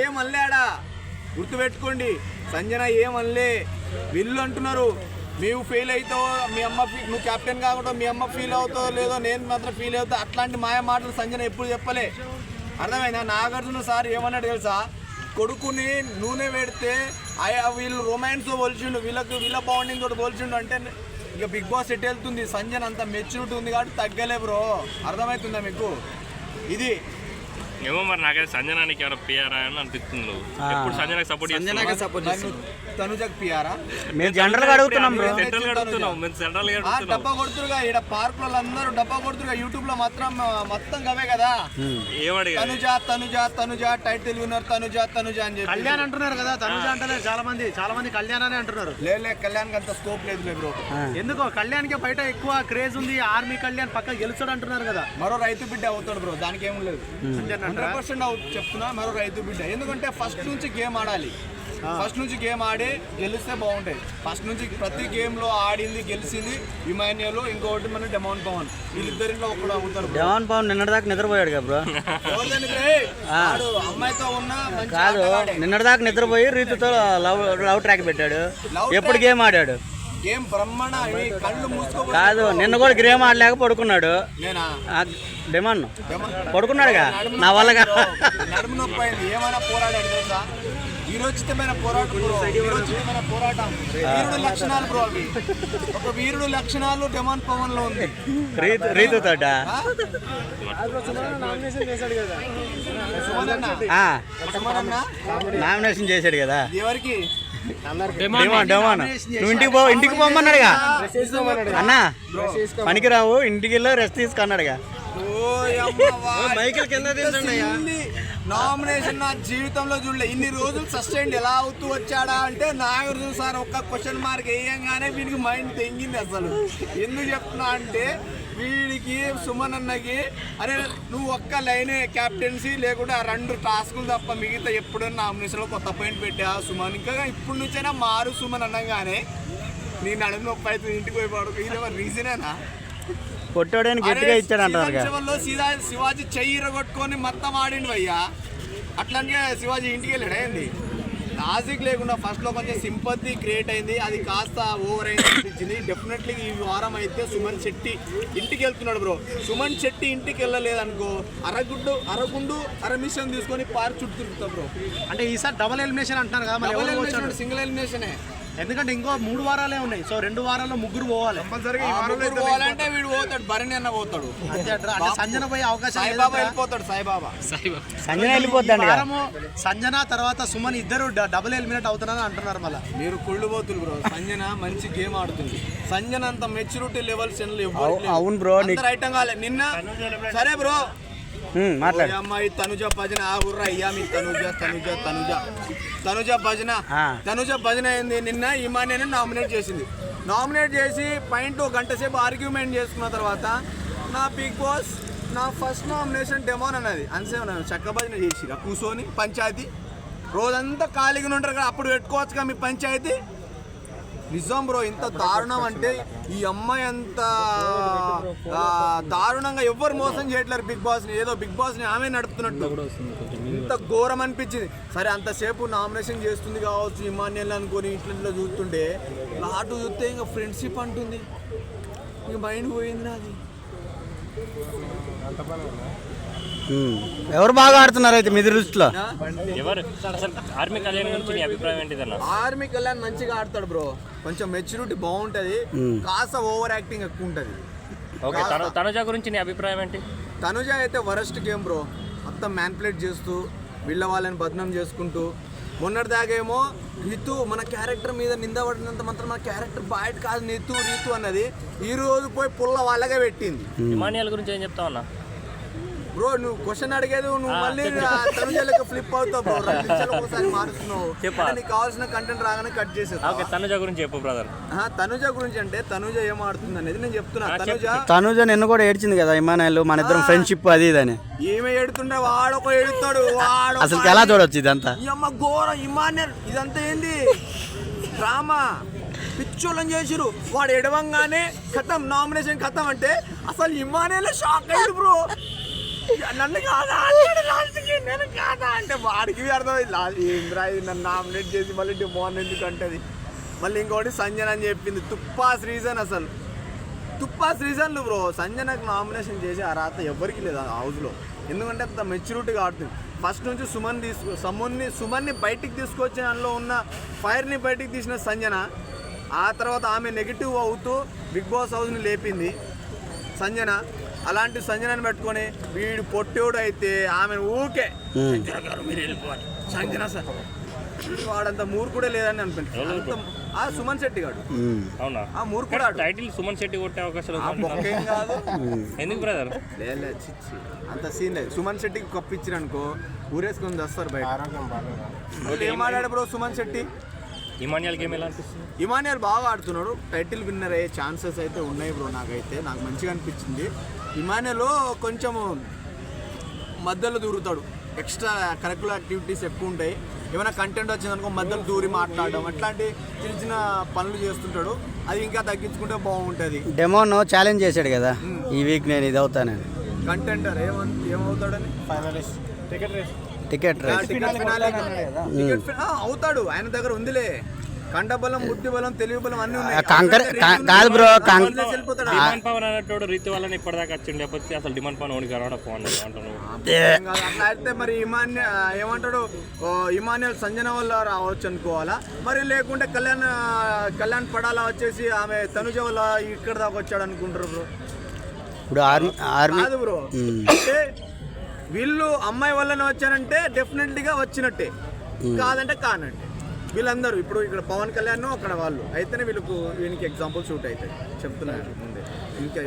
ఏమనలేడా, గుర్తుపెట్టుకోండి. సంజన ఏమనలే. వీళ్ళు అంటున్నారు మేము ఫెయిల్ అవుతావో, మీ అమ్మ నువ్వు కెప్టెన్ కాకుండా మీ అమ్మ ఫీల్ అవుతావో లేదో, నేను మాత్రం ఫీల్ అవుతా. అట్లాంటి మాయ మాటలు సంజన ఎప్పుడు చెప్పలే. అర్థమైందా? నాగార్జున సార్ ఏమన్నాడు తెలుసా, కొడుకుని నూనె పెడితే వీళ్ళు రొమాన్స్ పోల్చిండు, వీళ్ళ బాండింగ్ తోటి పోల్చిండు అంటే ఇక బిగ్ బాస్ ఎట్ వెళ్తుంది. సంజన అంత మెచ్యూరిటీ ఉంది కాబట్టి తగ్గలే బ్రో. అర్థమవుతుందా మీకు? ఇది ఏమో మరి నాకైతే సంజనానికి ఎవరో పిఆరా అని అనిపిస్తుంది. ఎప్పుడు సంజనకి సపోర్ట్ తనుజకు పిఆరా? మేము జనరల్ గా అడుగుతున్నాం బ్రో. సెంట్రల్ అడుగుతున్నాం, మేము సెంట్రల్ డబ్బా కొడుతురుగా ఇక్కడ పార్క్ అందరూ డబ్బా కొడుతురుగా. యూట్యూబ్ లో మొత్తం అవే కదా. ఏమడిగా తనుజ టైటిల్ విన్నర్ తనుజ అని చెప్పి కళ్యాణ్ అంటున్నారు కదా. తనుజ అంటే చాలా మంది కళ్యాణ్ అని అంటున్నారు. లేదు కళ్యాణ్ అంత స్కోప్ లేదు బ్రో. ఎందుకో కళ్యాణ్ కి బయట ఎక్కువ క్రేజ్ ఉంది. ఆర్మీ కళ్యాణ్ పక్క గెలుస్తాడు అంటున్నారు కదా. మరో రైతు బిడ్డ అవుతాడు బ్రో, దానికి ఏం లేదు. 100% చెప్తున్నా, మరో రైతు బిడ్డ. ఎందుకంటే ఫస్ట్ నుంచి గేమ్ ఆడాలి. ఫస్ట్ నుంచి గేమ్ ఆడి గెలిస్తే బాగుంటాయి. ఫస్ట్ నుంచి ప్రతి గేమ్ లో ఆడింది గెలిచింది ఇమాన్యుయల్, ఇంకొకటి మన డెమాన్ పవన్. వీళ్ళిద్దరిలో ఒకడు అవుతారు. డెమాన్ పవన్ నిన్నటిదాకా నిద్రపోయాడు కదా బ్రో. అమ్మాయితో ఉన్న కాదు, నిన్నటిదాకా నిద్రపోయి రీతుతో లవ్ ట్రాక్ పెట్టాడు. ఎప్పుడు గేమ్ ఆడాడు? గేమ్ బ్రహ్మణ కళ్ళు మూసుకో కాదు, నిన్న కూడా గేమ్ ఆడలేక పడుకున్నాడు. డెమాన్ పడుకున్నాడుగా, నా వల్లగా నడుము నొప్పి అయింది. ఏమైనా పోరాడాడు తెలుసా? వీరోచితమైన పోరాటం, వీరోచితమైన పోరాటం, వీరుడు లక్షణాలు బ్రో. అవి ఒక వీరుడు లక్షణాలు డెమాన్ పవన్ లో ఉంది. రీతుతో నామినేషన్ చేశాడు కదా. ఎవరికి? నువ్వు ఇంటికి పోమన్నాడుగా అన్న, పనికిరావు ఇంటికి వెళ్ళి రెస్ట్ తీసుకున్నాడుగా. నామినేషన్ నా జీవితంలో చూడలే. ఇన్ని రోజులు సస్టైన్ ఎలా అవుతూ వచ్చాడా అంటే నాగార్జున సార్ ఒక్క క్వశ్చన్ మార్క్ వేయంగానే వీడికి మైండ్ తెంగింది. అసలు ఎందుకు చెప్తున్నా అంటే వీడికి సుమన్ అన్నకి అరే నువ్వు ఒక్క లైనే క్యాప్టెన్సీ లేకుంటే ఆ 2 టాస్కులు తప్ప మిగతా ఎప్పుడైనా నామినేషన్లో కొత్త పాయింట్ పెట్టా సుమన్. ఇంకా ఇప్పుడు నుంచైనా మారు సుమన్ అనగానే నేను నడుము నొప్పి అవుతుంది ఇంటికి పోయి పడుకో. ఇది రీజనేనా? కొట్టాడని గట్టిగా ఇచ్చాడు అంటారు. శివాజీ చెయ్యి కొట్టుకొని మొత్తం ఆడిండు అయ్యా. అట్లాగే శివాజీ ఇంటికి వెళ్ళాడు ఏంది? లాజిక్ లేకుండా ఫస్ట్లో కొంచెం సింపతి క్రియేట్ అయింది, అది కాస్త ఓవర్ అయింది అనిపించింది. డెఫినెట్లీ ఈ వారం అయితే సుమన్ శెట్టి ఇంటికి వెళ్తున్నాడు బ్రో. సుమన్ శెట్టి ఇంటికి వెళ్ళలేదనుకో అరగుండు అరమిషన్ తీసుకొని పార్క్ చుట్టూ తిరుగుతాం బ్రో. అంటే ఈసారి డబుల్ ఎలిమినేషన్ అంటున్నారు కదా. డబుల్ ఎలిమినేషన్, సింగిల్ ఎలిమినేషనే. ఎందుకంటే ఇంకో 3 వారాలే ఉన్నాయి. సో 2 వారాల్లో 3 పోవాలి. పోవాలంటే వీడు పోతాడు, భరణి అన్న పోతాడు. అంటే సంజన పోయే అవకాశం సాయిబాబా వెళ్ళిపోతాడు. సాయిబాబా సంజన వెళ్ళిపోతాడు. సంజన తర్వాత సుమన్ ఇద్దరు డబుల్ ఎలిమినేట్ అవుతున్నారని అంటున్నారు. మళ్ళీ మీరు కుళ్ళు పోతులు బ్రో. సంజన మంచి గేమ్ ఆడుతుంది. సంజన అంత మెచ్యూరిటీ లెవెల్స్ అవును బ్రో. రైటం కాలే నిన్న. సరే బ్రో మాట్లాడు. అమ్మాయి తనుజ భజన ఆగుర్రా అయ్యా మీ తనుజ భజన అయింది. నిన్న ఇమాన్యని నామినేట్ చేసింది. నామినేట్ చేసి పాయింట్ 1 గంట సేపు ఆర్గ్యుమెంట్ చేసుకున్న తర్వాత నా బిగ్ బాస్ నా ఫస్ట్ నామినేషన్ డెమోన్ అన్నది. అంతసేపు చక్క భజన చేసి కూర్చొని పంచాయతీ రోజంతా ఖాళీగా ఉంటారు కదా, అప్పుడు పెట్టుకోవచ్చుగా మీ పంచాయతీ. నిజం బ్రో, ఇంత దారుణం అంటే ఈ అమ్మాయి అంత దారుణంగా ఎవ్వరు మోసం చేయట్లేరు బిగ్ బాస్ని. ఏదో బిగ్ బాస్ని ఆమె నడుపుతున్నట్టు ఇంత ఘోరం అనిపించింది. సరే అంతసేపు నామినేషన్ చేస్తుంది కావచ్చు ఇమాన్యుయల్ అనుకొని ఇట్లా చూస్తుంటే లాటు చూస్తే ఇంకా ఫ్రెండ్షిప్ అంటుంది. ఇంక మైండ్ పోయింది నాది. ఎవరు బాగా ఆడుతున్నారు అయితే మీ దృష్టిలో? ఆర్మీ కళ్యాణ్ గురించి నీ అభిప్రాయం ఏంటిదన్న? ఆర్మీ కళ్యాణ్ మంచిగా ఆడతాడు బ్రో. కొంచెం మెచ్యూరిటీ బాగుంటది, కాస్త ఓవర్ యాక్టింగ్ ఎక్కువ ఉంటది. తనుజ గురించి నీ అభిప్రాయం ఏంటి? తనుజ అయితే వరస్ట్ గేమ్ బ్రో. మొత్తం మ్యాన్పులేట్ చేస్తూ వీళ్ళ వాళ్ళని బదనాం చేసుకుంటూ. మొన్నటిదాకేమో రీతు మన క్యారెక్టర్ మీద నింద పడినంత మాత్రం మన క్యారెక్టర్ బాయ్ కాదు రీతు అన్నది ఈ రోజు పోయి పుల్ల వాళ్ళగా పెట్టింది. ఇమాన్యుయల్ గురించి ఏం చెప్తావు అన్న? బ్రో నువ్వు క్వశ్చన్ అడిగేది నువ్వు మళ్ళీ తనుజలకు ఫ్లిప్ అవుతావు బ్రో. 2 నిమిషాలు ఒకసారి మారుస్తున్నావు. నీకు కావాల్సిన కంటెంట్ రాగానే కట్ చేసేది. తనుజ గురించి చెప్పు బ్రదర్. తనుజ గురించి అంటే తనుజ ఏం ఆడుతుంది అనేది నేను చెప్తున్నా. తనుజ నిన్న కూడా ఏడ్చింది కదా ఇమాన్యుయల్, మన ఇద్దరం ఫ్రెండ్షిప్ అది ఇదని. ఏమే ఏడుతుండే వాడొక ఏడుతాడు. వాడు అసలు ఎలా చూడొచ్చు ఇదంతా? ఈ అమ్మ ఘోరం ఇమాన్యుయల్. ఇదంతా ఏంది డ్రామా? పిచ్చోళ్ళని చేసిరు. వాడు ఎడవంగానే ఖతం, నామినేషన్ ఖతం అంటే అసలు ఇమాన్యుయల్ షాక్ అయ్యాడు బ్రో. నన్ను కాదా అన్నాడు లాస్ట్కి, నేను కాదా అంటే వాడికి అర్థమైంది లాస్ట్ ఏంద్రా ఇది నన్ను నామినేట్ చేసి మళ్ళీ డిమాండ్ ఎందుకు అంటది. మళ్ళీ ఇంకోటి సంజన అని చెప్పింది, తుప్పాస్ రీజన్ అసలు తుప్పాస్ రీజన్లు బ్రో. సంజనకు నామినేషన్ చేసి అర్హత ఎవరికి లేదు ఆ హౌస్లో, ఎందుకంటే అంత మెచ్యూరిటీగా ఆడుతుంది. ఫస్ట్ నుంచి సుమన్ని బయటికి తీసుకొచ్చి అందులో ఉన్న ఫైర్ని బయటికి తీసిన సంజన, ఆ తర్వాత ఆమె నెగిటివ్ అవుతూ బిగ్ బాస్ హౌస్ని లేపింది సంజన. అలాంటి సంజనని పెట్టుకొని వీడు పొట్టోడు అయితే ఆమె ఊకే సంజన గారు మీరు వెళ్ళిపోవాలి సంజన సార్, వాడంత మూర్ఖుడే లేదని అనిపించింది. ఆ సుమన్ శెట్టి గాడు అవునా ఆ మూర్ఖుడు టైటిల్ సుమన్ శెట్టి కొట్టే అవకాశాలు బొక్కేం కాదు. ఎందుకు బ్రదర్? లేదు చిచ్చి అంత సీన్ లేదు. సుమన్ శెట్టికి కప్పిచ్చిరు అనుకో ఊరేసుకొని వస్తారు బయట. ఏం ఆడాడు బ్రో సుమన్ శెట్టి? ఇమాన్యుయల్ గేమ్ ఎలా అనిపిస్తుంది? ఇమాన్యుయల్ బాగా ఆడుతున్నాడు, టైటిల్ విన్నర్ అయ్యే ఛాన్సెస్ అయితే ఉన్నాయి బ్రో. నాకు మంచిగా అనిపించింది. ఇమాన్యుయల్ కొంచెము మధ్యలో దూరుతాడు, ఎక్స్ట్రా కరికులర్ యాక్టివిటీస్ ఎక్కువ ఉంటాయి. ఏమైనా కంటెంట్ వచ్చిందనుకో మధ్యలో దూరి మాట్లాడడం అట్లాంటి చిన్న చిన్న పనులు చేస్తుంటాడు. అది ఇంకా తగ్గించుకుంటే బాగుంటుంది. డెమోన్ ఛాలెంజ్ చేశాడు కదా ఈ వీక్ నేను ఇది అవుతానని. కంటెంటర్ ఏమవుతాడని టికెట్ రేస్ అవుతాడు. ఆయన దగ్గర ఉందిలే కండబలం, బుద్ధి బలం, తెలివి బలం అన్ని ఉన్నాయి. కాదు బ్రో, డిమాండ్ పవర్ అన్నట్టు రీతి వల్ల ఇప్పటిదాకా వచ్చింది, లేకపోతే అసలు డిమాండ్ పవర్ ఓడికి రావడం అంటాను. అట్లా అయితే మరి ఏమంటాడు ఇమాన్యుయల్ సంజన వల్ల రావచ్చు అనుకోవాలా మరి, లేకుంటే కళ్యాణ్ పడాలా వచ్చేసి ఆమె తనుజ వల్ల ఇక్కడ దాకా వచ్చాడు అనుకుంటారు బ్రో. ఇప్పుడు ఆర్మీ కాదు బ్రో, అంటే వీళ్ళు అమ్మాయి వల్లనే వచ్చారంటే డెఫినెట్లీగా వచ్చినట్టే, కాదంటే కానంటే. వీళ్ళందరూ ఇప్పుడు ఇక్కడ పవన్ కళ్యాణ్ అక్కడ వాళ్ళు అయితేనే వీళ్ళకి ఎగ్జాంపుల్ షూట్ అవుతాయి చెప్తున్నాను ముందే. ఇంకా